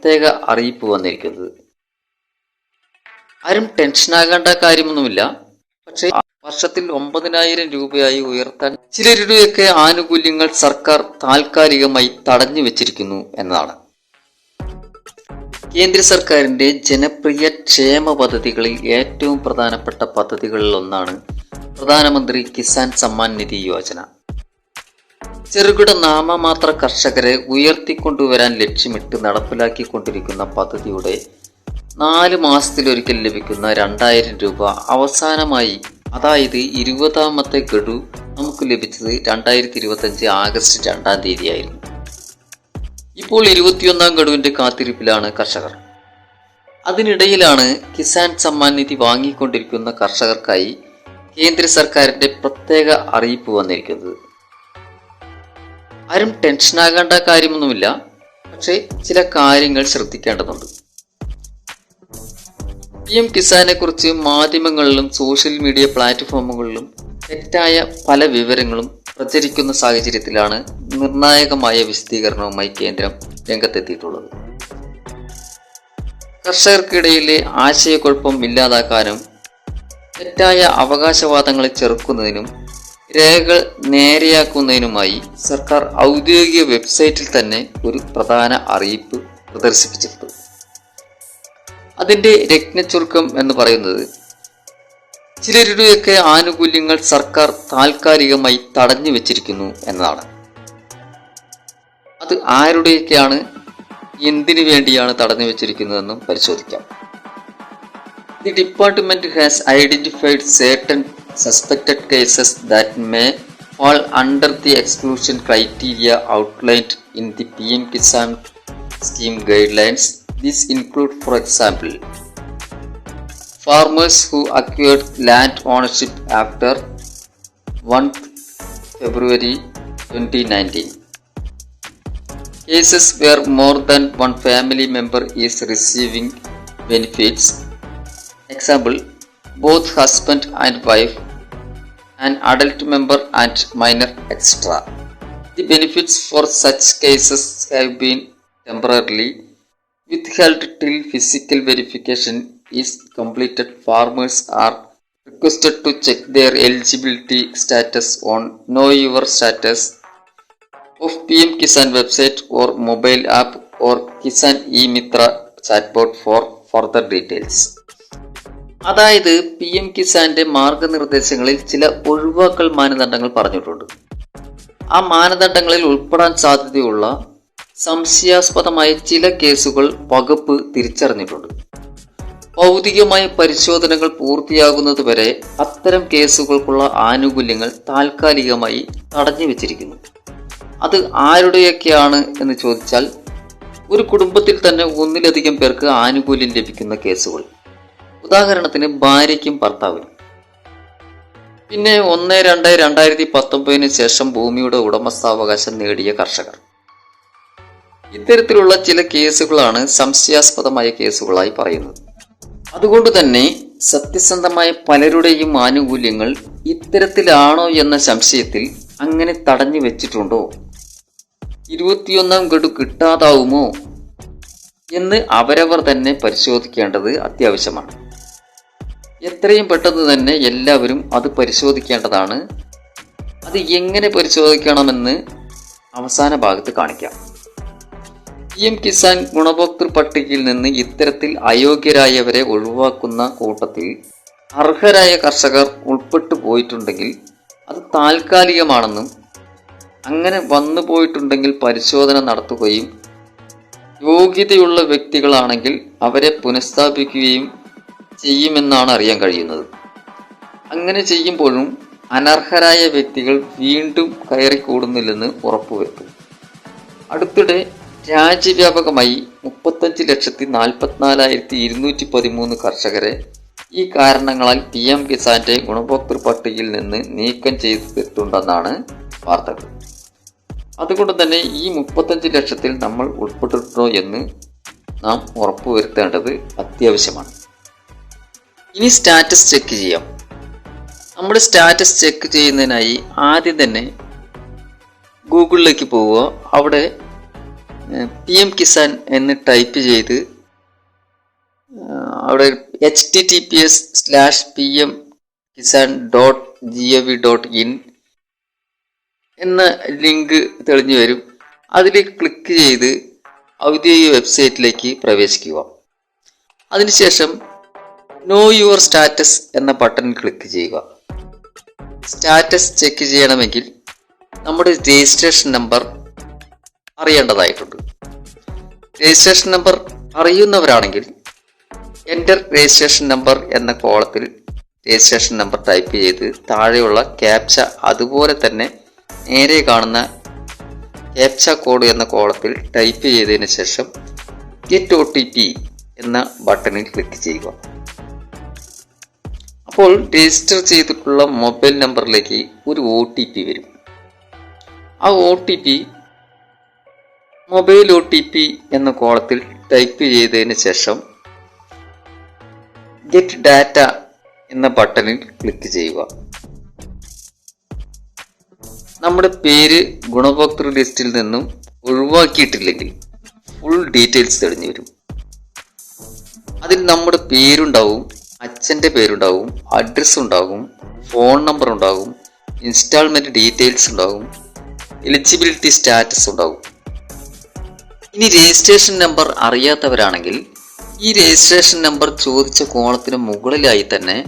പ്രത്യേക അറിയിപ്പ് വന്നിരിക്കുന്നത്. ആരും ടെൻഷനാകേണ്ട കാര്യമൊന്നുമില്ല. പക്ഷേ വർഷത്തിൽ 9,000 രൂപയായി ഉയർത്താൻ ചിലരുടെയൊക്കെ ആനുകൂല്യങ്ങൾ സർക്കാർ താൽക്കാലികമായി തടഞ്ഞു വെച്ചിരിക്കുന്നു എന്നതാണ്. കേന്ദ്ര സർക്കാരിന്റെ ജനപ്രിയ ക്ഷേമ പദ്ധതികളിൽ ഏറ്റവും പ്രധാനപ്പെട്ട പദ്ധതികളിൽ ഒന്നാണ് പ്രധാനമന്ത്രി കിസാൻ സമ്മാൻ നിധി യോജന. ചെറുകിട നാമമാത്ര കർഷകരെ ഉയർത്തിക്കൊണ്ടുവരാൻ ലക്ഷ്യമിട്ട് നടപ്പിലാക്കിക്കൊണ്ടിരിക്കുന്ന പദ്ധതിയുടെ 4 മാസത്തിലൊരിക്കൽ ലഭിക്കുന്ന 2,000 രൂപ അവസാനമായി, അതായത് 20ാമത്തെ ഗഡു നമുക്ക് ലഭിച്ചത് 2025 ആഗസ്റ്റ് 2-ാം തീയതിയായിരുന്നു. ഇപ്പോൾ 21ാം ഗഡുവിന്റെ കാത്തിരിപ്പിലാണ് കർഷകർ. അതിനിടയിലാണ് കിസാൻ സമ്മാൻ നിധി വാങ്ങിക്കൊണ്ടിരിക്കുന്ന കർഷകർക്കായി കേന്ദ്ര സർക്കാരിന്റെ പ്രത്യേക അറിയിപ്പ് വന്നിരിക്കുന്നത്. ആരും ടെൻഷനാകേണ്ട കാര്യമൊന്നുമില്ല. പക്ഷേ ചില കാര്യങ്ങൾ ശ്രദ്ധിക്കേണ്ടതുണ്ട്. PM കിസാനെ കുറിച്ച് മാധ്യമങ്ങളിലും സോഷ്യൽ മീഡിയ പ്ലാറ്റ്ഫോമുകളിലും തെറ്റായ പല വിവരങ്ങളും പ്രചരിക്കുന്ന സാഹചര്യത്തിലാണ് നിർണായകമായ വിശദീകരണവുമായി കേന്ദ്രം രംഗത്തെത്തിയിട്ടുള്ളത്. കർഷകർക്കിടയിലെ ആശയക്കുഴപ്പം ഇല്ലാതാക്കാനും തെറ്റായ അവകാശവാദങ്ങളെ ചെറുക്കുന്നതിനും രേഖകൾ നേരെയാക്കുന്നതിനുമായി സർക്കാർ ഔദ്യോഗിക വെബ്സൈറ്റിൽ തന്നെ ഒരു പ്രധാന അറിയിപ്പ് പ്രദർശിപ്പിച്ചിട്ടുണ്ട്. അതിന്റെ രത്നച്ചുരുക്കം എന്ന് പറയുന്നത്, ചിലരുടെയൊക്കെ ആനുകൂല്യങ്ങൾ സർക്കാർ താൽക്കാലികമായി തടഞ്ഞു വെച്ചിരിക്കുന്നു എന്നതാണ്. അത് ആരുടെയൊക്കെയാണ്, എന്തിനു വേണ്ടിയാണ് തടഞ്ഞു വെച്ചിരിക്കുന്നതെന്നും പരിശോധിക്കാം. The department has identified certain suspected cases that may fall under the exclusion criteria outlined in the PM Kisan scheme guidelines. These include, for example, farmers who acquired land ownership after 1st February 2019. Cases where more than one family member is receiving benefits. Example, both husband and wife, an adult member and minor, etc. The benefits for such cases have been temporarily withheld till physical verification is completed. Farmers are requested to check their eligibility status on Know Your Status of PM Kisan website or mobile app or Kisan e-Mitra chatbot for further details. അതായത് PM കിസാന്റെ മാർഗനിർദ്ദേശങ്ങളിൽ ചില ഒഴിവാക്കൽ മാനദണ്ഡങ്ങൾ പറഞ്ഞിട്ടുണ്ട്. ആ മാനദണ്ഡങ്ങളിൽ ഉൾപ്പെടാൻ സാധ്യതയുള്ള സംശയാസ്പദമായ ചില കേസുകൾ വകുപ്പ് തിരിച്ചറിഞ്ഞിട്ടുണ്ട്. ഭൗതികമായ പരിശോധനകൾ പൂർത്തിയാകുന്നതുവരെ അത്തരം കേസുകൾക്കുള്ള ആനുകൂല്യങ്ങൾ താൽക്കാലികമായി തടഞ്ഞു വെച്ചിരിക്കുന്നു. അത് ആരുടെയൊക്കെയാണ് എന്ന് ചോദിച്ചാൽ, ഒരു കുടുംബത്തിൽ തന്നെ ഒന്നിലധികം പേർക്ക് ആനുകൂല്യം ലഭിക്കുന്ന കേസുകൾ. ഉദാഹരണത്തിന് ഭാര്യയ്ക്കും ഭർത്താവിനും. പിന്നെ 1/2/2019 ശേഷം ഭൂമിയുടെ ഉടമസ്ഥാവകാശം നേടിയ കർഷകർ. ഇത്തരത്തിലുള്ള ചില കേസുകളാണ് സംശയാസ്പദമായ കേസുകളായി പറയുന്നത്. അതുകൊണ്ട് തന്നെ സത്യസന്ധമായ പലരുടെയും ആനുകൂല്യങ്ങൾ ഇത്തരത്തിലാണോ എന്ന സംശയത്തിൽ അങ്ങനെ തടഞ്ഞു വെച്ചിട്ടുണ്ടോ, 21ാം ഗഡു കിട്ടാതാവുമോ എന്ന് അവരവർ തന്നെ പരിശോധിക്കേണ്ടത് അത്യാവശ്യമാണ്. എത്രയും പെട്ടെന്ന് തന്നെ എല്ലാവരും അത് പരിശോധിക്കേണ്ടതാണ്. അത് എങ്ങനെ പരിശോധിക്കണമെന്ന് അവസാന ഭാഗത്ത് കാണിക്കാം. PM കിസാൻ ഗുണഭോക്തൃ പട്ടികയിൽ നിന്ന് ഇത്തരത്തിൽ അയോഗ്യരായവരെ ഒഴിവാക്കുന്ന കൂട്ടത്തിൽ അർഹരായ കർഷകർ ഉൾപ്പെട്ടു പോയിട്ടുണ്ടെങ്കിൽ അത് താൽക്കാലികമാണെന്നും, അങ്ങനെ വന്നു പോയിട്ടുണ്ടെങ്കിൽ പരിശോധന നടത്തുകയും യോഗ്യതയുള്ള വ്യക്തികളാണെങ്കിൽ അവരെ പുനഃസ്ഥാപിക്കുകയും ചെയ്യുമെന്നാണ് അറിയാൻ കഴിയുന്നത്. അങ്ങനെ ചെയ്യുമ്പോഴും അനർഹരായ വ്യക്തികൾ വീണ്ടും കയറിക്കൂടുന്നില്ലെന്ന് ഉറപ്പുവരുത്തും. അടുത്തിടെ രാജ്യവ്യാപകമായി 35,44,213 കർഷകരെ ഈ കാരണങ്ങളാൽ PM കിസാന്റെ ഗുണഭോക്തൃ പട്ടികയിൽ നിന്ന് നീക്കം ചെയ്തിട്ടുണ്ടെന്നാണ് വാർത്തകൾ. അതുകൊണ്ട് തന്നെ ഈ 35 ലക്ഷത്തിൽ നമ്മൾ ഉൾപ്പെട്ടിട്ടുണ്ടോ എന്ന് നാം ഉറപ്പുവരുത്തേണ്ടത് അത്യാവശ്യമാണ്. ഇനി സ്റ്റാറ്റസ് ചെക്ക് ചെയ്യാം. നമ്മുടെ സ്റ്റാറ്റസ് ചെക്ക് ചെയ്യുന്നതിനായി ആദ്യം തന്നെ ഗൂഗിളിലേക്ക് പോവുക. അവിടെ PM കിസാൻ എന്ന് ടൈപ്പ് ചെയ്ത് അവിടെ https:/pmkisan.gov.in എന്ന ലിങ്ക് തെളിഞ്ഞു വരും. അതിൽ ക്ലിക്ക് ചെയ്ത് ഔദ്യോഗിക വെബ്സൈറ്റിലേക്ക് പ്രവേശിക്കുക. അതിനുശേഷം നോ യുവർ സ്റ്റാറ്റസ് എന്ന ബട്ടണിൽ ക്ലിക്ക് ചെയ്യുക. സ്റ്റാറ്റസ് ചെക്ക് ചെയ്യണമെങ്കിൽ നമ്മുടെ രജിസ്ട്രേഷൻ നമ്പർ അറിയേണ്ടതായിട്ടുണ്ട്. രജിസ്ട്രേഷൻ നമ്പർ അറിയുന്നവരാണെങ്കിൽ എൻ്റർ രജിസ്ട്രേഷൻ നമ്പർ എന്ന കോളത്തിൽ രജിസ്ട്രേഷൻ നമ്പർ ടൈപ്പ് ചെയ്ത് താഴെയുള്ള ക്യാപ്ച അതുപോലെ തന്നെ നേരെ കാണുന്ന ക്യാപ്ച കോഡ് എന്ന കോളത്തിൽ ടൈപ്പ് ചെയ്തതിന് ശേഷം ഗെറ്റ് OTP എന്ന ബട്ടണിൽ ക്ലിക്ക് ചെയ്യുക. അപ്പോൾ രജിസ്റ്റർ ചെയ്തിട്ടുള്ള മൊബൈൽ നമ്പറിലേക്ക് ഒരു OTP വരും. ആ OTP മൊബൈൽ OTP എന്ന കോളത്തിൽ ടൈപ്പ് ചെയ്തതിന് ശേഷം ഗെറ്റ് ഡാറ്റ എന്ന ബട്ടണിൽ ക്ലിക്ക് ചെയ്യുക. നമ്മുടെ പേര് ഗുണഭോക്തൃ ലിസ്റ്റിൽ നിന്നും ഒഴിവാക്കിയിട്ടില്ലെങ്കിൽ ഫുൾ ഡീറ്റെയിൽസ് തെളിഞ്ഞു വരും. അതിൽ നമ്മുടെ പേരുണ്ടാവും, അച്ഛൻ്റെ പേരുണ്ടാവും, അഡ്രസ്സ് ഉണ്ടാകും, ഫോൺ നമ്പർ ഉണ്ടാകും, ഇൻസ്റ്റാൾമെൻറ്റ് ഡീറ്റെയിൽസ് ഉണ്ടാകും, എലിജിബിലിറ്റി സ്റ്റാറ്റസ് ഉണ്ടാകും. ഇനി രജിസ്ട്രേഷൻ നമ്പർ അറിയാത്തവരാണെങ്കിൽ ഈ രജിസ്ട്രേഷൻ നമ്പർ ചോദിച്ച കോളത്തിന് മുകളിലായി തന്നെ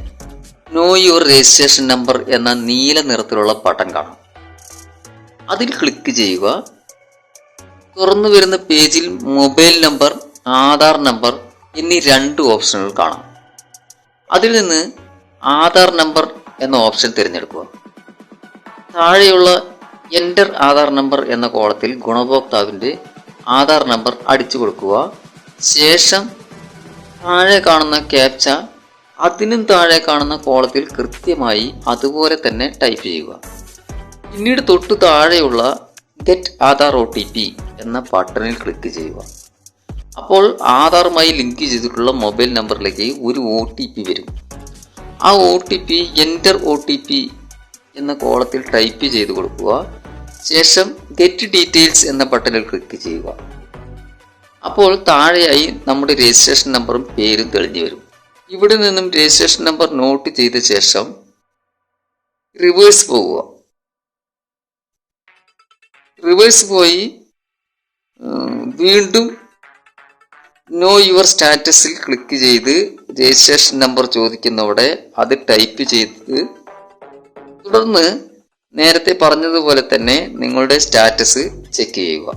നോ യുവർ രജിസ്ട്രേഷൻ നമ്പർ എന്ന നീല നിറത്തിലുള്ള ബട്ടൺ കാണാം. അതിൽ ക്ലിക്ക് ചെയ്യുക. തുറന്നു വരുന്ന പേജിൽ മൊബൈൽ നമ്പർ, ആധാർ നമ്പർ എന്നീ 2 ഓപ്ഷനുകൾ കാണാം. അതിൽ നിന്ന് ആധാർ നമ്പർ എന്ന ഓപ്ഷൻ തിരഞ്ഞെടുക്കുക. താഴെയുള്ള എൻ്റർ ആധാർ നമ്പർ എന്ന കോളത്തിൽ ഗുണഭോക്താവിൻ്റെ ആധാർ നമ്പർ അടിച്ചു കൊടുക്കുക. ശേഷം താഴെ കാണുന്ന ക്യാപ്ച അതിനും താഴെ കാണുന്ന കോളത്തിൽ കൃത്യമായി അതുപോലെ തന്നെ ടൈപ്പ് ചെയ്യുക. പിന്നീട് തൊട്ടു താഴെയുള്ള ഗെറ്റ് ആധാർ OTP എന്ന ബട്ടണിൽ ക്ലിക്ക് ചെയ്യുക. അപ്പോൾ ആധാറുമായി ലിങ്ക് ചെയ്തിട്ടുള്ള മൊബൈൽ നമ്പറിലേക്ക് ഒരു OTP വരും. ആ OTP എൻ്റർ OTP എന്ന കോളത്തിൽ ടൈപ്പ് ചെയ്ത് കൊടുക്കുക. ശേഷം ഗെറ്റ് ഡീറ്റെയിൽസ് എന്ന ബട്ടണിൽ ക്ലിക്ക് ചെയ്യുക. അപ്പോൾ താഴെയായി നമ്മുടെ രജിസ്ട്രേഷൻ നമ്പറും പേരും തെളിഞ്ഞു വരും. ഇവിടെ നിന്നും രജിസ്ട്രേഷൻ നമ്പർ നോട്ട് ചെയ്ത ശേഷം റിവേഴ്സ് പോവുക. റിവേഴ്സ് പോയി വീണ്ടും നോ യുവർ സ്റ്റാറ്റസിൽ ക്ലിക്ക് ചെയ്ത് രജിസ്ട്രേഷൻ നമ്പർ ചോദിക്കുന്നവിടെ അത് ടൈപ്പ് ചെയ്ത് തുടർന്ന് നേരത്തെ പറഞ്ഞതുപോലെ തന്നെ നിങ്ങളുടെ സ്റ്റാറ്റസ് ചെക്ക് ചെയ്യുക.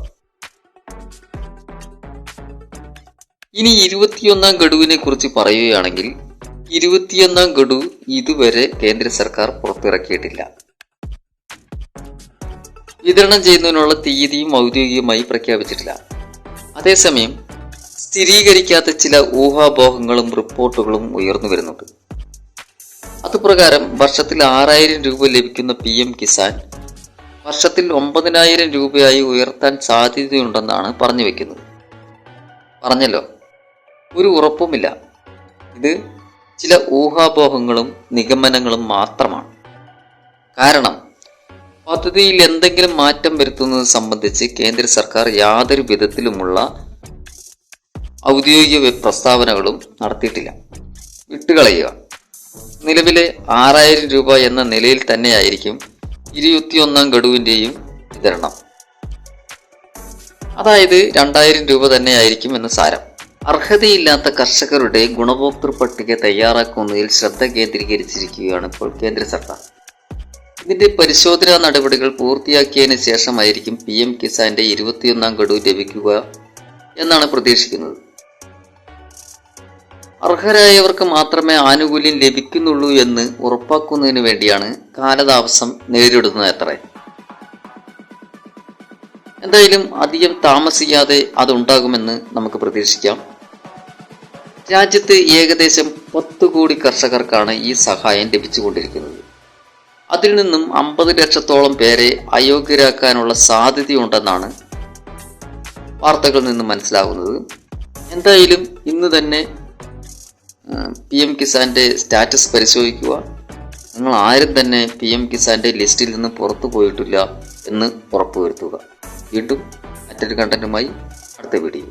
ഇനി 21ാം ഗഡുവിനെ കുറിച്ച് പറയുകയാണെങ്കിൽ 21ാം ഗഡു ഇതുവരെ കേന്ദ്ര സർക്കാർ പുറത്തിറക്കിയിട്ടില്ല. വിതരണം ചെയ്യുന്നതിനുള്ള തീയതിയും ഔദ്യോഗികമായി പ്രഖ്യാപിച്ചിട്ടില്ല. അതേസമയം സ്ഥിരീകരിക്കാത്ത ചില ഊഹാപോഹങ്ങളും റിപ്പോർട്ടുകളും ഉയർന്നു വരുന്നുണ്ട്. അതുപ്രകാരം വർഷത്തിൽ 6000 രൂപ ലഭിക്കുന്ന PM കിസാൻ വർഷത്തിൽ 9000 രൂപയായി ഉയർത്താൻ സാധ്യതയുണ്ടെന്നാണ് പറഞ്ഞു വെക്കുന്നത്. പറഞ്ഞല്ലോ, ഒരു ഉറപ്പുമില്ല. ഇത് ചില ഊഹാപോഹങ്ങളും നിഗമനങ്ങളും മാത്രമാണ്. കാരണം പദ്ധതിയിൽ എന്തെങ്കിലും മാറ്റം വരുത്തുന്നത് സംബന്ധിച്ച് കേന്ദ്ര സർക്കാർ യാതൊരു വിധത്തിലുമുള്ള ഔദ്യോഗിക പ്രസ്താവനകളും നടത്തിയിട്ടില്ല. വിട്ടുകളയുക. നിലവിലെ 6000 രൂപ എന്ന നിലയിൽ തന്നെയായിരിക്കും 21ാം ഗഡുവിൻ്റെയും വിതരണം. അതായത് 2000 രൂപ തന്നെയായിരിക്കും എന്ന് സാരം. അർഹതയില്ലാത്ത കർഷകരുടെ ഗുണഭോക്തൃ പട്ടിക തയ്യാറാക്കുന്നതിൽ ശ്രദ്ധ കേന്ദ്രീകരിച്ചിരിക്കുകയാണ് ഇപ്പോൾ കേന്ദ്ര സർക്കാർ. ഇതിന്റെ പരിശോധനാ നടപടികൾ പൂർത്തിയാക്കിയതിന് ശേഷമായിരിക്കും PM കിസാന്റെ 21ാം ഗഡു ലഭിക്കുക എന്നാണ് പ്രതീക്ഷിക്കുന്നത്. അർഹരായവർക്ക് മാത്രമേ ആനുകൂല്യം ലഭിക്കുന്നുള്ളൂ എന്ന് ഉറപ്പാക്കുന്നതിന് വേണ്ടിയാണ് കാലതാമസം നേരിടുന്നത് അത്രേ. എന്തായാലും അധികം താമസിയാതെ അതുണ്ടാകുമെന്ന് നമുക്ക് പ്രതീക്ഷിക്കാം. രാജ്യത്ത് ഏകദേശം 10 കോടി കർഷകർക്കാണ് ഈ സഹായം ലഭിച്ചുകൊണ്ടിരിക്കുന്നത്. അതിൽ നിന്നും 50 ലക്ഷത്തോളം പേരെ അയോഗ്യരാക്കാനുള്ള സാധ്യതയുണ്ടെന്നാണ് വാർത്തകളിൽ നിന്ന് മനസ്സിലാകുന്നത്. എന്തായാലും ഇന്ന് തന്നെ PM കിസാന്റെ സ്റ്റാറ്റസ് പരിശോധിക്കുക. നിങ്ങൾ ആരും തന്നെ PM കിസാന്റെ ലിസ്റ്റിൽ നിന്ന് പുറത്തു പോയിട്ടില്ല എന്ന് ഉറപ്പുവരുത്തുക. വീണ്ടും മറ്റൊരു കണ്ടന്റുമായി അടുത്ത വീഡിയോ.